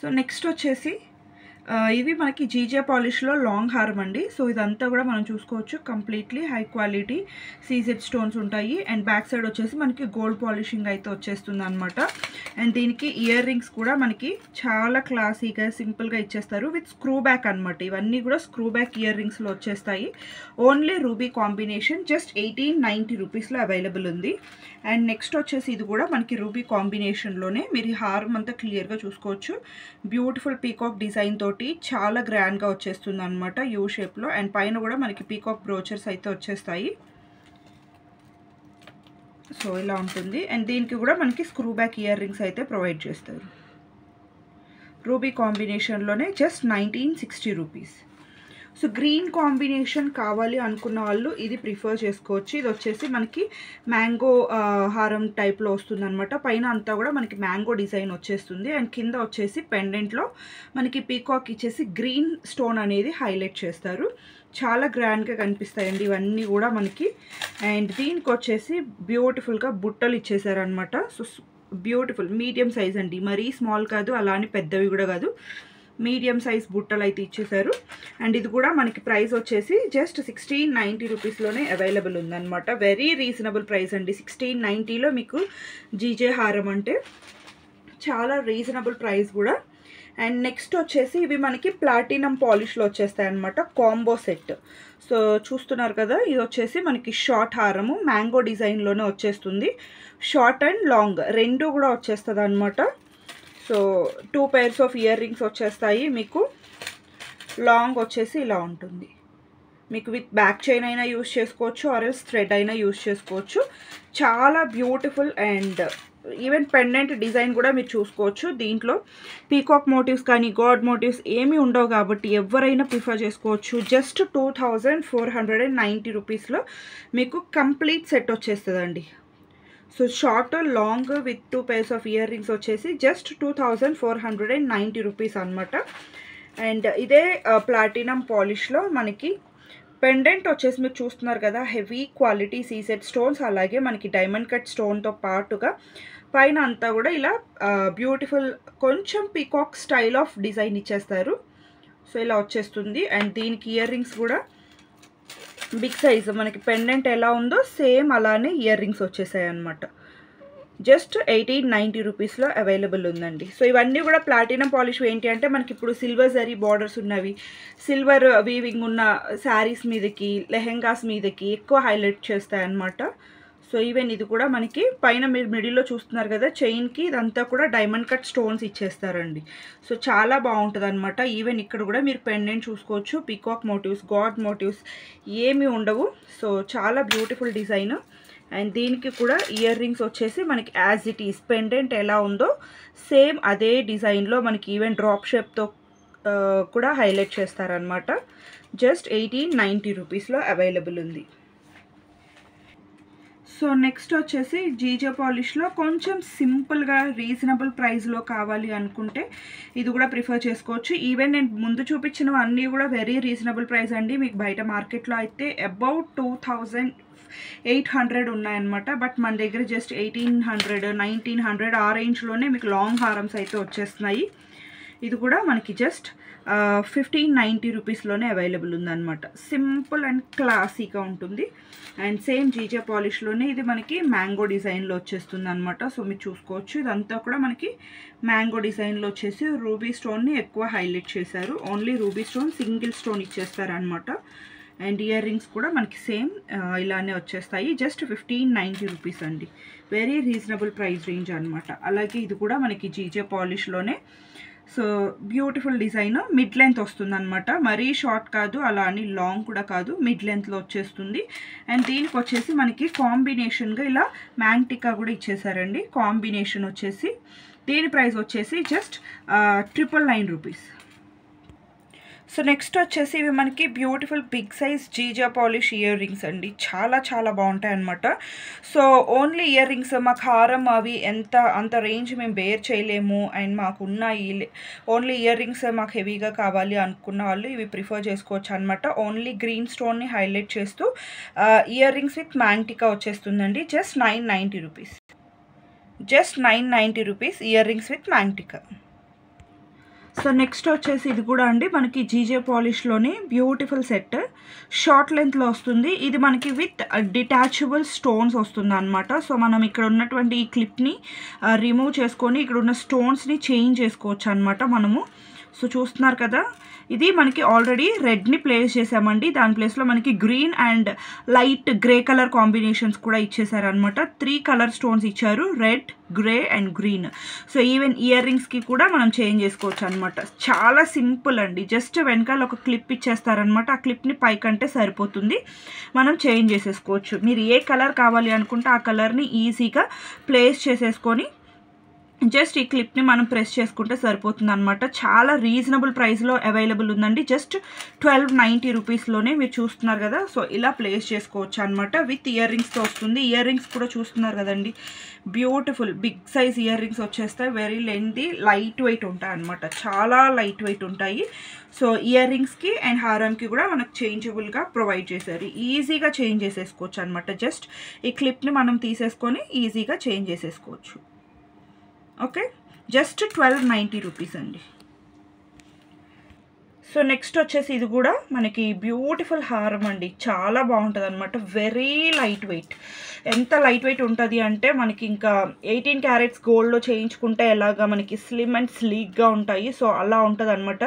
So next వచ్చేసి ఇవి మనకి జీజే పాలిష్లో లాంగ్ హారం అండి. సో ఇదంతా కూడా మనం చూసుకోవచ్చు, completely high quality CZ stones ఉంటాయి. అండ్ బ్యాక్ సైడ్ వచ్చేసి మనకి గోల్డ్ పాలిషింగ్ అయితే వచ్చేస్తుంది అనమాట. అండ్ దీనికి ఇయర్ రింగ్స్ కూడా మనకి చాలా క్లాసీగా సింపుల్గా ఇచ్చేస్తారు విత్ స్క్రూ బ్యాక్ అనమాట. ఇవన్నీ కూడా స్క్రూ బ్యాక్ ఇయర్ రింగ్స్లో వచ్చేస్తాయి. ఓన్లీ రూబీ కాంబినేషన్, జస్ట్ 1890 రూపీస్లో అవైలబుల్ ఉంది. అండ్ నెక్స్ట్ వచ్చేసి ఇది కూడా మనకి రూబీ కాంబినేషన్లోనే, మీరు ఈ హారం అంతా క్లియర్గా చూసుకోవచ్చు. బ్యూటిఫుల్ పీకాక్ డిజైన్ తోటి చాలా గ్రాండ్గా వచ్చేస్తుంది అనమాట యూ షేప్లో. అండ్ పైన కూడా మనకి పీకాక్ బ్రోచర్స్ అయితే వచ్చేస్తాయి. సో ఇలా ఉంటుంది. అండ్ దీనికి కూడా మనకి స్క్రూ బ్యాక్ ఇయర్ రింగ్స్ అయితే ప్రొవైడ్ చేస్తారు. రూబీ కాంబినేషన్లోనే just 1960 rupees. So green combination కావాలి అనుకున్న వాళ్ళు ఇది ప్రిఫర్ చేసుకోవచ్చు. ఇది వచ్చేసి మనకి మ్యాంగో హారం టైప్లో వస్తుంది అనమాట. పైన అంతా కూడా మనకి మ్యాంగో డిజైన్ వచ్చేస్తుంది. అండ్ కింద వచ్చేసి పెండెంట్లో మనకి పీకాక్ ఇచ్చేసి గ్రీన్ స్టోన్ అనేది హైలైట్ చేస్తారు. చాలా గ్రాండ్గా కనిపిస్తాయండి ఇవన్నీ కూడా మనకి. అండ్ దీనికి వచ్చేసి బ్యూటిఫుల్గా బుట్టలు ఇచ్చేసారనమాట. సో బ్యూటిఫుల్ మీడియం సైజ్ అండి, మరీ స్మాల్ కాదు, అలానే పెద్దవి కూడా కాదు, మీడియం సైజ్ బుట్టలు అయితే ఇచ్చేసారు. అండ్ ఇది కూడా మనకి ప్రైస్ వచ్చేసి జస్ట్ 1690 రూపీస్లోనే అవైలబుల్ ఉందన్నమాట. వెరీ రీజనబుల్ ప్రైస్ అండి. 1690లో మీకు జీజే హారం అంటే చాలా రీజనబుల్ ప్రైస్ కూడా. అండ్ నెక్స్ట్ వచ్చేసి ఇవి మనకి ప్లాటినం పాలిష్లో వచ్చేస్తాయి అనమాట, కాంబో సెట్. సో చూస్తున్నారు కదా, ఇది వచ్చేసి మనకి షార్ట్ హారము మ్యాంగో డిజైన్లోనే వచ్చేస్తుంది. షార్ట్ అండ్ లాంగ్ రెండు కూడా వచ్చేస్తుంది అనమాట. So 2 pairs of ear rings వచ్చేస్తాయి మీకు. లాంగ్ వచ్చేసి ఇలా ఉంటుంది. మీకు విత్ బ్యాక్ చైన్ అయినా యూస్ చేసుకోవచ్చు, ఆర్ఎల్స్ థ్రెడ్ అయినా యూస్ చేసుకోవచ్చు. చాలా beautiful. And even pendant design కూడా మీరు చూసుకోవచ్చు. దీంట్లో పీకాక్ మోటివ్స్ కానీ గాడ్ మోటివ్స్ ఏమీ ఉండవు కాబట్టి ఎవరైనా ప్రిఫర్ చేసుకోవచ్చు. జస్ట్ 2490 రూపీస్లో మీకు కంప్లీట్ సెట్ వచ్చేస్తుందండి. So short long with 2 pairs of ear rings వచ్చేసి జస్ట్ 2490 రూపీస్ అనమాట. అండ్ ఇదే ప్లాటినం పాలిష్లో మనకి పెండెంట్ వచ్చేసి మీరు చూస్తున్నారు కదా, హెవీ క్వాలిటీ సీసెట్ స్టోన్స్, అలాగే మనకి డైమండ్ కట్ స్టోన్తో పాటుగా పైన అంతా కూడా ఇలా బ్యూటిఫుల్ కొంచెం పీకాక్ స్టైల్ ఆఫ్ డిజైన్ ఇచ్చేస్తారు. సో ఇలా వచ్చేస్తుంది. అండ్ దీనికి ఇయర్ రింగ్స్ కూడా బిగ్ సైజ్, మనకి పెండెంట్ ఎలా ఉందో సేమ్ అలానే ఇయర్ రింగ్స్ వచ్చేసాయి అనమాట. జస్ట్ 1890 రూపీస్లో అవైలబుల్ ఉందండి. సో ఇవన్నీ కూడా ప్లాటినం పాలిష్ ఏంటి అంటే మనకి ఇప్పుడు సిల్వర్ జరీ బార్డర్స్ ఉన్నవి, సిల్వర్ వీవింగ్ ఉన్న శారీస్ మీదకి, లెహెంగాస్ మీదకి ఎక్కువ హైలైట్ చేస్తాయి అన్నమాట. సో ఈవెన్ ఇది కూడా మనకి పైన మీరు మిడిల్లో చూస్తున్నారు కదా చైన్కి, ఇదంతా కూడా డైమండ్ కట్ స్టోన్స్ ఇచ్చేస్తారండి. సో చాలా బాగుంటుంది అనమాట. ఈవెన్ ఇక్కడ కూడా మీరు పెండెంట్ చూసుకోవచ్చు, పీకాక్ మోటివ్స్, గాడ్ మోటివ్స్ ఏమీ ఉండవు. సో చాలా బ్యూటిఫుల్ డిజైన్. అండ్ దీనికి కూడా ఇయర్ రింగ్స్ వచ్చేసి మనకి యాజ్ ఇట్ ఈస్ పెండెంట్ ఎలా ఉందో సేమ్ అదే డిజైన్లో మనకి ఈవెన్ డ్రాప్ షేప్తో కూడా హైలైట్ చేస్తారనమాట. జస్ట్ 1890 రూపీస్లో అవైలబుల్ ఉంది. సో నెక్స్ట్ వచ్చేసి జీజే పాలిష్లో కొంచెం సింపుల్గా రీజనబుల్ ప్రైస్లో కావాలి అనుకుంటే ఇది కూడా ప్రిఫర్ చేసుకోవచ్చు. ఈవెన్ నేను ముందు చూపించినవి అన్నీ కూడా వెరీ రీజనబుల్ ప్రైస్ అండి. మీకు బయట మార్కెట్లో అయితే అబౌట్ 2800 ఉన్నాయన్నమాట. బట్ మన దగ్గర జస్ట్ 1800, 1900 ఆ రేంజ్లోనే మీకు లాంగ్ హారమ్స్ అయితే వచ్చేస్తున్నాయి. ఇది కూడా మనకి జస్ట్ 1590 రూపీస్లోనే అవైలబుల్ ఉందన్నమాట. సింపుల్ అండ్ క్లాసీగా ఉంటుంది. అండ్ సేమ్ జీజే పాలిష్లోనే ఇది మనకి మ్యాంగో డిజైన్లో వచ్చేస్తుంది అనమాట. సో మీరు చూసుకోవచ్చు, ఇదంతా కూడా మనకి మ్యాంగో డిజైన్లో వచ్చేసి రూబీ స్టోన్ని ఎక్కువ హైలైట్ చేశారు. Only ruby stone, single stone ఇచ్చేస్తారనమాట. అండ్ ఇయర్ రింగ్స్ కూడా మనకి సేమ్ ఇలానే వచ్చేస్తాయి. జస్ట్ 1590 రూపీస్ అండి. వెరీ రీజనబుల్ ప్రైస్ రేంజ్ అనమాట. అలాగే ఇది కూడా మనకి జీజే పాలిష్లోనే. So beautiful design, mid length వస్తుంది అనమాట. మరీ షార్ట్ కాదు, అలా అని లాంగ్ కూడా కాదు, మిడ్ లెంత్లో వచ్చేస్తుంది. అండ్ దీనికి వచ్చేసి మనకి కాంబినేషన్గా ఇలా మ్యాంగ్టికా కూడా ఇచ్చేసారండి. కాంబినేషన్ వచ్చేసి దీని ప్రైస్ వచ్చేసి జస్ట్ 999 రూపీస్. సో నెక్స్ట్ వచ్చేసి ఇవి మనకి బ్యూటిఫుల్ బిగ్ సైజ్ జీజా పాలిష్ ఇయర్ రింగ్స్ అండి. చాలా చాలా బాగుంటాయి అన్నమాట. సో ఓన్లీ ఇయర్ రింగ్స్, మాకు హారం అవి అంత రేంజ్ మేము బేర్ చేయలేము, అండ్ మాకున్న ఓన్లీ ఇయర్ రింగ్స్ మాకు హెవీగా కావాలి అనుకున్న వాళ్ళు ఇవి ప్రిఫర్ చేసుకోవచ్చు అనమాట. ఓన్లీ గ్రీన్ స్టోన్ని హైలైట్ చేస్తూ ఇయర్ రింగ్స్ విత్ మ్యాంగ్టికా వచ్చేస్తుందండి. Just 990 rupees. Just 990 rupees ear rings with maang tikka. So next వచ్చేసి ఇది కూడా అండి మనకి జీజే పాలిష్లోని బ్యూటిఫుల్ సెట్, షార్ట్ లెంత్లో వస్తుంది. ఇది మనకి విత్ డిటాచబుల్ స్టోన్స్ వస్తుంది అనమాట. సో మనం ఇక్కడ ఉన్నటువంటి ఈ క్లిప్ని రిమూవ్ చేసుకొని ఇక్కడ ఉన్న స్టోన్స్ని చేంజ్ చేసుకోవచ్చు అనమాట మనము. సో చూస్తున్నారు కదా, ఇది మనకి ఆల్రెడీ రెడ్ని ప్లేస్ చేసామండి, దాని ప్లేస్లో మనకి green and light grey colour combinations కూడా ఇచ్చేసారనమాట. 3 కలర్ స్టోన్స్ ఇచ్చారు, red, grey and green. So even ear రింగ్స్కి కూడా మనం చేంజ్ చేసుకోవచ్చు అనమాట. చాలా సింపుల్ అండి, జస్ట్ వెనకాల ఒక క్లిప్ ఇచ్చేస్తారనమాట, ఆ క్లిప్ని పైకంటే సరిపోతుంది, మనం చేంజ్ చేసేసుకోవచ్చు. మీరు ఏ కలర్ కావాలి అనుకుంటే ఆ కలర్ని ఈజీగా ప్లేస్ చేసేసుకొని జస్ట్ ఈ క్లిప్ని మనం ప్రెస్ చేసుకుంటే సరిపోతుంది అనమాట. చాలా రీజనబుల్ ప్రైస్లో అవైలబుల్ ఉందండి, జస్ట్ 1290 రూపీస్లోనే మీరు చూస్తున్నారు కదా. సో ఇలా ప్లేస్ చేసుకోవచ్చు అనమాట. విత్ ఇయర్ రింగ్స్తో వస్తుంది. ఇయర్ రింగ్స్ కూడా చూస్తున్నారు కదండి, beautiful big size earrings వచ్చేస్తాయి. వెరీ లెంతీ, లైట్ వెయిట్ ఉంటాయి అనమాట, చాలా లైట్ వెయిట్ ఉంటాయి. సో ఇయర్ రింగ్స్కి అండ్ హారంకి కూడా మనకు చేంజబుల్గా ప్రొవైడ్ చేశారు. ఈజీగా చేంజ్ చేసేసుకోవచ్చు అనమాట. జస్ట్ ఈ క్లిప్ని మనం తీసేసుకొని ఈజీగా చేంజ్ చేసేసుకోవచ్చు. ఓకే, జస్ట్ 1290 రూపీస్ అండి. సో నెక్స్ట్ వచ్చేసి ఇది కూడా మనకి బ్యూటిఫుల్ హారం అండి, చాలా బాగుంటుంది అనమాట. Very light weight. ఎంత లైట్ వెయిట్ ఉంటుంది అంటే మనకి ఇంకా 18 క్యారెట్స్ గోల్డ్లో చేయించుకుంటే ఎలాగా మనకి స్లిమ్ అండ్ స్లీక్గా ఉంటాయి, సో అలా ఉంటుంది అనమాట.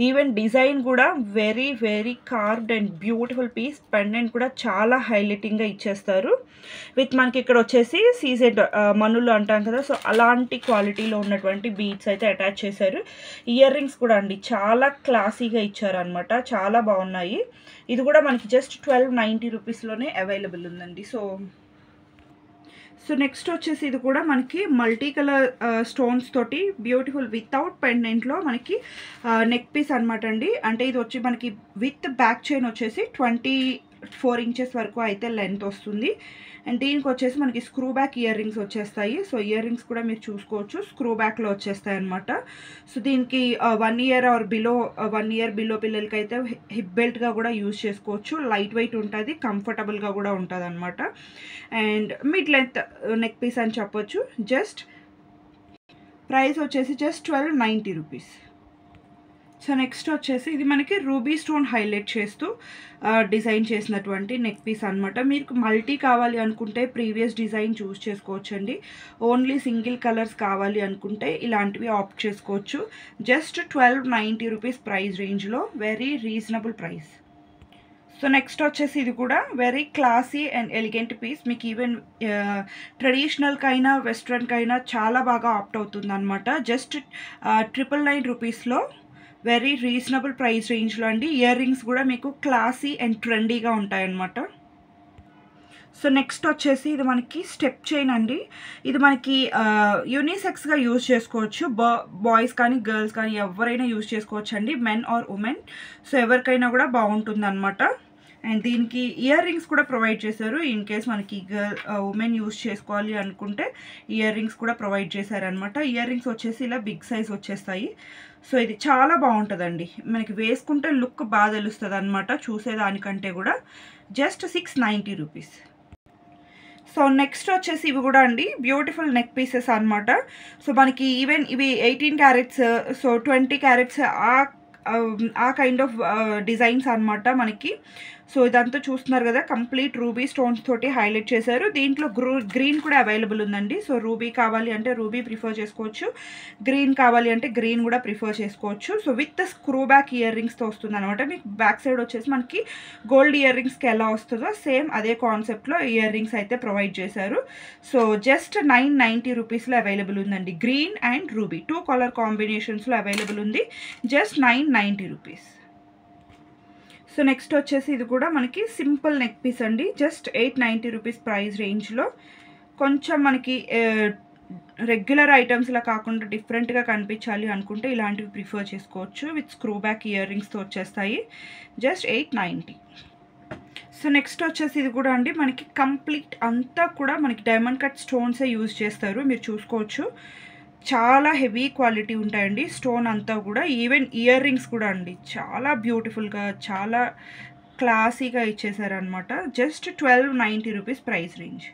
ఈవెన్ డిజైన్ కూడా very very carved and beautiful piece. Pendant కూడా చాలా హైలైటింగ్గా ఇచ్చేస్తారు. విత్ మనకి ఇక్కడ వచ్చేసి సీజెడ్ మనులు అంటాం కదా, సో అలాంటి క్వాలిటీలో ఉన్నటువంటి బీడ్స్ అయితే అటాచ్ చేశారు. ఇయర్ రింగ్స్ కూడా అండి చాలా క్లాసీగా ఇచ్చారనమాట, చాలా బాగున్నాయి. ఇది కూడా మనకి జస్ట్ 1290 రూపీస్లోనే అవైలబుల్ ఉందండి. సో నెక్స్ట్ వచ్చేసి ఇది కూడా మనకి మల్టీ కలర్ స్టోన్స్ తోటి బ్యూటిఫుల్ వితౌట్ పెండెంట్లో మనకి నెక్ పీస్ అనమాట అండి. అంటే ఇది వచ్చి మనకి విత్ బ్యాక్ చైన్ వచ్చేసి 24 ఇంచెస్ వరకు అయితే లెంత్ వస్తుంది. అండ్ దీనికి వచ్చేసి మనకి స్క్రూ బ్యాక్ ఇయర్ రింగ్స్ వచ్చేస్తాయి. సో ఇయర్ రింగ్స్ కూడా మీరు చూసుకోవచ్చు, స్క్రూ బ్యాక్లో వచ్చేస్తాయి అనమాట. సో దీనికి 1 year are below 1 year below పిల్లలకి అయితే హిప్ బెల్ట్గా కూడా యూజ్ చేసుకోవచ్చు. లైట్ వెయిట్ ఉంటుంది, కంఫర్టబుల్గా కూడా ఉంటుంది అనమాట. And mid length neck piece అని చెప్పొచ్చు. జస్ట్ ప్రైస్ వచ్చేసి జస్ట్ 1290 రూపీస్. సో నెక్స్ట్ వచ్చేసి ఇది మనకి రూబీ స్టోన్ హైలైట్ చేస్తూ డిజైన్ చేసినటువంటి నెక్ పీస్ అనమాట. మీకు మల్టీ కావాలి అనుకుంటే ప్రీవియస్ డిజైన్ చూస్ చేసుకోవచ్చండి. ఓన్లీ సింగిల్ కలర్స్ కావాలి అనుకుంటే ఇలాంటివి ఆప్ట్ చేసుకోవచ్చు. జస్ట్ 1290 రూపీస్ ప్రైస్ రేంజ్లో, very reasonable price. So next వచ్చేసి ఇది కూడా very classy and elegant piece. మీకు ఈవెన్ ట్రెడిషనల్కైనా వెస్ట్రన్కైనా చాలా బాగా ఆప్ట్ అవుతుంది అనమాట. జస్ట్ 999 రూపీస్లో, వెరీ రీజనబుల్ ప్రైస్ రేంజ్లో అండి. ఇయర్ రింగ్స్ కూడా మీకు క్లాసీ అండ్ ట్రెండీగా ఉంటాయన్నమాట. సో నెక్స్ట్ వచ్చేసి ఇది మనకి స్టెప్ చైన్ అండి. ఇది మనకి యూనిసెక్స్గా యూజ్ చేసుకోవచ్చు, బాయ్స్ కానీ గర్ల్స్ కానీ ఎవరైనా యూజ్ చేసుకోవచ్చు అండి, మెన్ ఆర్ ఉమెన్. సో ఎవరికైనా కూడా బాగుంటుంది అనమాట. అండ్ దీనికి ఇయర్ రింగ్స్ కూడా ప్రొవైడ్ చేశారు. ఇన్ కేస్ మనకి ఉమెన్ యూజ్ చేసుకోవాలి అనుకుంటే ఇయర్ రింగ్స్ కూడా ప్రొవైడ్ చేశారనమాట. ఇయర్ రింగ్స్ వచ్చేసి ఇలా బిగ్ సైజ్ వచ్చేస్తాయి. సో ఇది చాలా బాగుంటుందండి, మనకి వేసుకుంటే లుక్ బాగా తెలుస్తుంది అనమాట చూసేదానికంటే కూడా. Just 690 rupees. సో నెక్స్ట్ వచ్చేసి ఇవి కూడా అండి బ్యూటిఫుల్ నెక్ పీసెస్ అనమాట. సో మనకి ఈవెన్ ఇవి 18 క్యారెట్స్, సో 20 క్యారెట్స్ ఆ కైండ్ ఆఫ్ డిజైన్స్ అనమాట మనకి. సో ఇదంతా చూస్తున్నారు కదా, కంప్లీట్ రూబీ స్టోన్స్ తోటి హైలైట్ చేశారు. దీంట్లో గ్రీన్ కూడా అవైలబుల్ ఉందండి. సో రూబీ కావాలి అంటే రూబీ ప్రిఫర్ చేసుకోవచ్చు, గ్రీన్ కావాలి అంటే గ్రీన్ కూడా ప్రిఫర్ చేసుకోవచ్చు. So with screw back ear రింగ్స్తో వస్తుంది అనమాట. మీకు బ్యాక్ సైడ్ వచ్చేసి మనకి గోల్డ్ ఇయర్ రింగ్స్కి ఎలా వస్తుందో సేమ్ అదే కాన్సెప్ట్లో ఇయర్ రింగ్స్ అయితే ప్రొవైడ్ చేశారు. సో జస్ట్ 990 రూపీస్లో అవైలబుల్ ఉందండి. గ్రీన్ అండ్ రూబీ 2 కలర్ కాంబినేషన్స్లో అవైలబుల్ ఉంది. Just 990 rupees. సో నెక్స్ట్ వచ్చేసి ఇది కూడా మనకి సింపుల్ నెక్ పీస్ అండి. జస్ట్ 890 రూపీస్ ప్రైస్ రేంజ్లో. కొంచెం మనకి రెగ్యులర్ ఐటమ్స్లా కాకుండా డిఫరెంట్గా కనిపించాలి అనుకుంటే ఇలాంటివి ప్రిఫర్ చేసుకోవచ్చు. విత్ స్క్రూ బ్యాక్ ఇయర్ రింగ్స్తో వచ్చేస్తాయి. జస్ట్ 890. సో నెక్స్ట్ వచ్చేసి ఇది కూడా అండి మనకి కంప్లీట్ అంతా కూడా మనకి డైమండ్ కట్ స్టోన్సే యూజ్ చేస్తారు, మీరు చూసుకోవచ్చు. చాలా హెవీ క్వాలిటీ ఉంటాయండి స్టోన్ అంతా కూడా. ఈవెన్ ఇయర్ రింగ్స్ కూడా అండి చాలా బ్యూటిఫుల్గా, చాలా క్లాసీగా ఇచ్చేసారనమాట. Just 1290 rupees price range.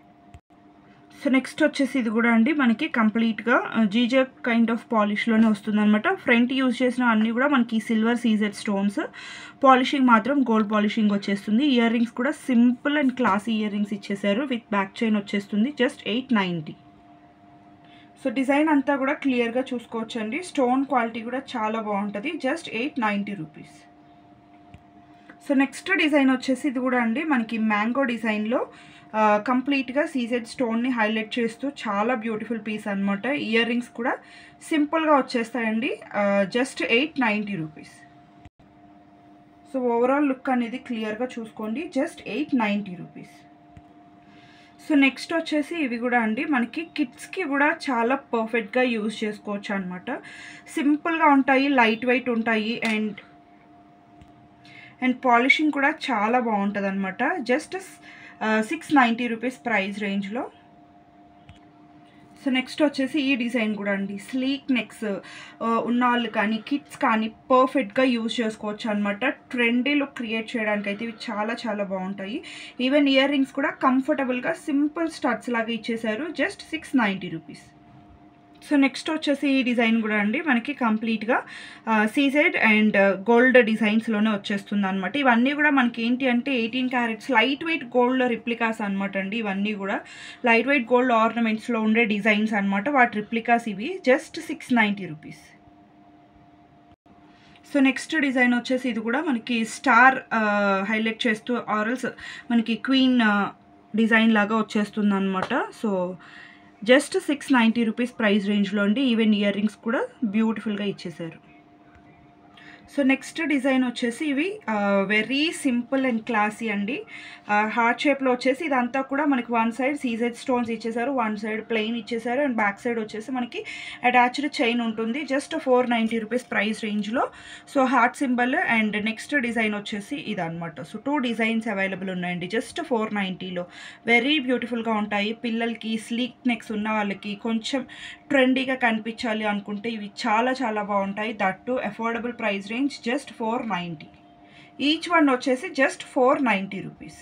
So next వచ్చేసి ఇది కూడా అండి మనకి కంప్లీట్గా జీజే కైండ్ ఆఫ్ పాలిష్లోనే వస్తుంది అనమాట. ఫ్రంట్ యూజ్ చేసిన అన్నీ కూడా మనకి సిల్వర్ సీజెడ్ స్టోన్స్, పాలిషింగ్ మాత్రం గోల్డ్ పాలిషింగ్ వచ్చేస్తుంది. ఇయర్ రింగ్స్ కూడా simple and classy ear rings ఇచ్చేసారు, విత్ బ్యాక్ చైన్ వచ్చేస్తుంది. జస్ట్ 890. సో డిజైన్ అంతా కూడా క్లియర్గా చూసుకోవచ్చండి. స్టోన్ క్వాలిటీ కూడా చాలా బాగుంటుంది. Just 890 rupees. So next design వచ్చేసి ఇది కూడా అండి మనకి మ్యాంగో డిజైన్లో కంప్లీట్గా సీజెడ్ స్టోన్ని హైలైట్ చేస్తూ చాలా బ్యూటిఫుల్ పీస్ అనమాట. ఇయర్ రింగ్స్ కూడా సింపుల్గా వచ్చేస్తాయండి. Just 890 rupees. So overall look అనేది క్లియర్గా చూసుకోండి. Just 890 rupees. సో నెక్స్ట్ వచ్చేసి ఇవి కూడా అండి మనకి కిడ్స్కి కూడా చాలా పర్ఫెక్ట్గా యూజ్ చేసుకోవచ్చు అనమాట. సింపుల్గా ఉంటాయి, లైట్ వెయిట్ ఉంటాయి, అండ్ పాలిషింగ్ కూడా చాలా బాగుంటుంది అనమాట. జస్ట్ 690 రూపీస్ ప్రైస్ రేంజ్లో. సో నెక్స్ట్ వచ్చేసి ఈ డిజైన్ కూడా అండి స్లీక్ నెక్స్ ఉన్న వాళ్ళు కానీ కిడ్స్ కానీ పర్ఫెక్ట్గా యూజ్ చేసుకోవచ్చు అనమాట. ట్రెండీ లుక్ క్రియేట్ చేయడానికి అయితే ఇవి చాలా చాలా బాగుంటాయి. ఈవెన్ ఇయర్ రింగ్స్ కూడా కంఫర్టబుల్గా సింపుల్ స్టడ్స్ లాగా ఇచ్చేసారు. Just 690 rupees. సో నెక్స్ట్ వచ్చేసి ఈ డిజైన్ కూడా అండి మనకి కంప్లీట్గా సీజెడ్ అండ్ గోల్డ్ డిజైన్స్లోనే వచ్చేస్తుంది అనమాట. ఇవన్నీ కూడా మనకి ఏంటి అంటే 18 carats lightweight gold replicas అనమాట అండి. ఇవన్నీ కూడా లైట్ వెయిట్ గోల్డ్ ఆర్నమెంట్స్లో ఉండే డిజైన్స్ అనమాట, వాటి రిప్లికాస్ ఇవి. Just 690 rupees. So next design వచ్చేసి ఇది కూడా మనకి స్టార్ హైలైట్ చేస్తూ ఆరల్స్ మనకి క్వీన్ డిజైన్ లాగా వచ్చేస్తుంది అనమాట. సో జస్ట్ 690 రూపీస్ ప్రైస్ రేంజ్లో అండి. ఈవెన్ ఇయర్ రింగ్స్ కూడా బ్యూటిఫుల్గా ఇచ్చేసారు. సో నెక్స్ట్ డిజైన్ వచ్చేసి ఇవి వెరీ సింపుల్ అండ్ క్లాసీ అండి. హార్ట్ షేప్లో వచ్చేసి ఇదంతా కూడా మనకి వన్ సైడ్ సీజెడ్ స్టోన్స్ ఇచ్చేసారు, వన్ సైడ్ ప్లెయిన్ ఇచ్చేసారు, అండ్ బ్యాక్ సైడ్ వచ్చేసి మనకి అటాచ్డ్ చైన్ ఉంటుంది. జస్ట్ 490 రూపీస్ ప్రైస్ రేంజ్లో. So heart symbol and next design వచ్చేసి ఇది అనమాట. సో 2 డిజైన్స్ అవైలబుల్ ఉన్నాయండి జస్ట్ 490లో. వెరీ బ్యూటిఫుల్గా ఉంటాయి. పిల్లలకి స్లీక్ నెక్స్ ఉన్న వాళ్ళకి కొంచెం ట్రెండీగా కనిపించాలి అనుకుంటే ఇవి చాలా చాలా బాగుంటాయి. That to affordable price range. Just 490. Each one వచ్చేసి జస్ట్ 490 రూపీస్.